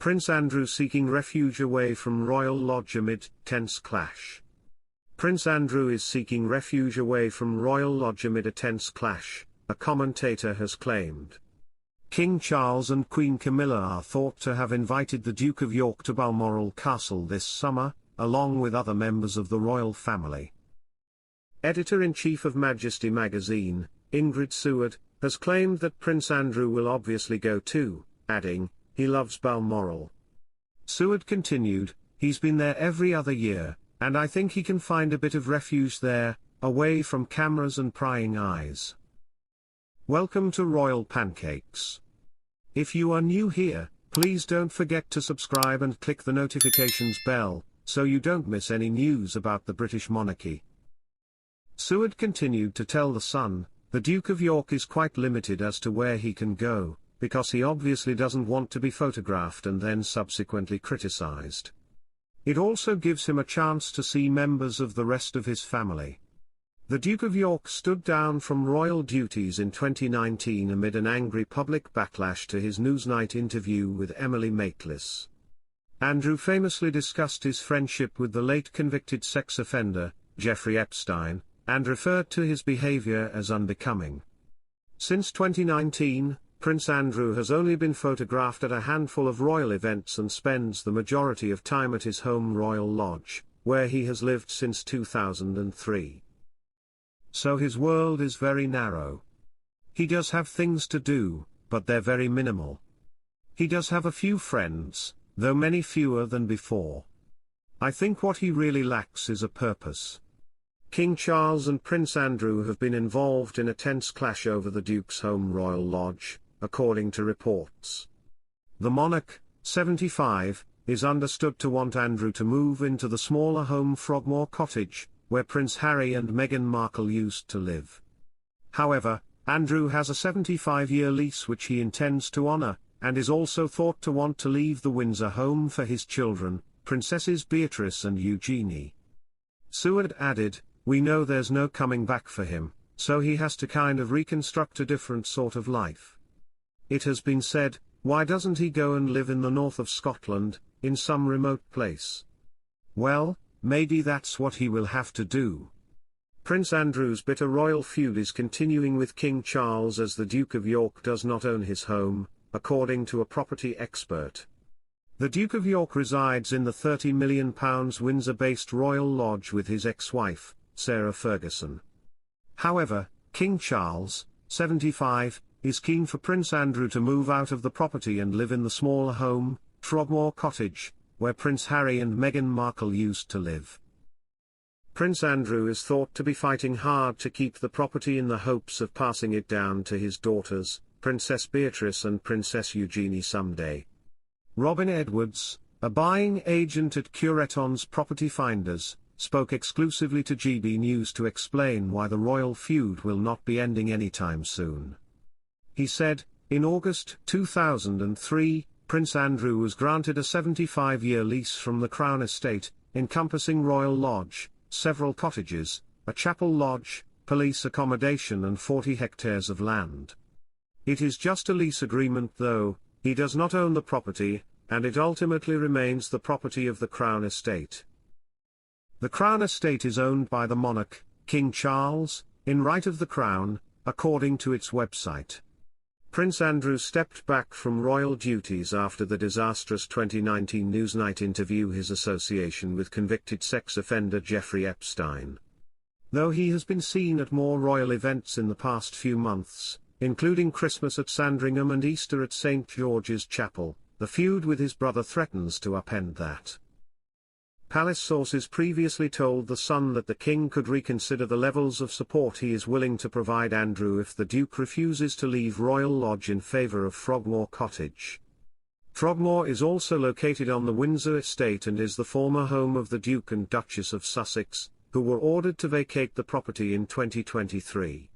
Prince Andrew seeking refuge away from royal lodge amid tense clash. Prince Andrew is seeking refuge away from royal lodge amid a tense clash, a commentator has claimed. King Charles and Queen Camilla are thought to have invited the Duke of York to Balmoral Castle this summer, along with other members of the royal family. Editor-in-chief of Majesty Magazine, Ingrid Seward, has claimed that Prince Andrew will obviously go too, adding, "He loves Balmoral." Seward continued, "He's been there every other year, and I think he can find a bit of refuge there, away from cameras and prying eyes." Welcome to Royal Pancakes. If you are new here, please don't forget to subscribe and click the notifications bell, so you don't miss any news about the British monarchy. Seward continued to tell The Sun, "The Duke of York is quite limited as to where he can go, because he obviously doesn't want to be photographed and then subsequently criticised. It also gives him a chance to see members of the rest of his family." The Duke of York stood down from royal duties in 2019 amid an angry public backlash to his Newsnight interview with Emily Maitlis. Andrew famously discussed his friendship with the late convicted sex offender, Jeffrey Epstein, and referred to his behaviour as unbecoming. Since 2019, Prince Andrew has only been photographed at a handful of royal events and spends the majority of time at his home Royal Lodge, where he has lived since 2003. So his world is very narrow. He does have things to do, but they're very minimal. He does have a few friends, though many fewer than before. I think what he really lacks is a purpose. King Charles and Prince Andrew have been involved in a tense clash over the Duke's home Royal Lodge, according to reports. The monarch, 75, is understood to want Andrew to move into the smaller home Frogmore Cottage, where Prince Harry and Meghan Markle used to live. However, Andrew has a 75-year lease which he intends to honour, and is also thought to want to leave the Windsor home for his children, Princesses Beatrice and Eugenie. Seward added, "We know there's no coming back for him, so he has to kind of reconstruct a different sort of life. It has been said, why doesn't he go and live in the north of Scotland, in some remote place? Well, maybe that's what he will have to do." Prince Andrew's bitter royal feud is continuing with King Charles as the Duke of York does not own his home, according to a property expert. The Duke of York resides in the £30 million Windsor-based Royal Lodge with his ex-wife, Sarah Ferguson. However, King Charles, 75, is keen for Prince Andrew to move out of the property and live in the smaller home, Frogmore Cottage, where Prince Harry and Meghan Markle used to live. Prince Andrew is thought to be fighting hard to keep the property in the hopes of passing it down to his daughters, Princess Beatrice and Princess Eugenie someday. Robin Edwards, a buying agent at Cureton's Property Finders, spoke exclusively to GB News to explain why the royal feud will not be ending anytime soon. He said, in August 2003, Prince Andrew was granted a 75-year lease from the Crown Estate, encompassing Royal Lodge, several cottages, a chapel lodge, police accommodation and 40 hectares of land. It is just a lease agreement though, he does not own the property, and it ultimately remains the property of the Crown Estate. The Crown Estate is owned by the monarch, King Charles, in right of the Crown, according to its website. Prince Andrew stepped back from royal duties after the disastrous 2019 Newsnight interview his association with convicted sex offender Jeffrey Epstein. Though he has been seen at more royal events in the past few months, including Christmas at Sandringham and Easter at St. George's Chapel, the feud with his brother threatens to upend that. Palace sources previously told The Sun that the King could reconsider the levels of support he is willing to provide Andrew if the Duke refuses to leave Royal Lodge in favour of Frogmore Cottage. Frogmore is also located on the Windsor estate and is the former home of the Duke and Duchess of Sussex, who were ordered to vacate the property in 2023.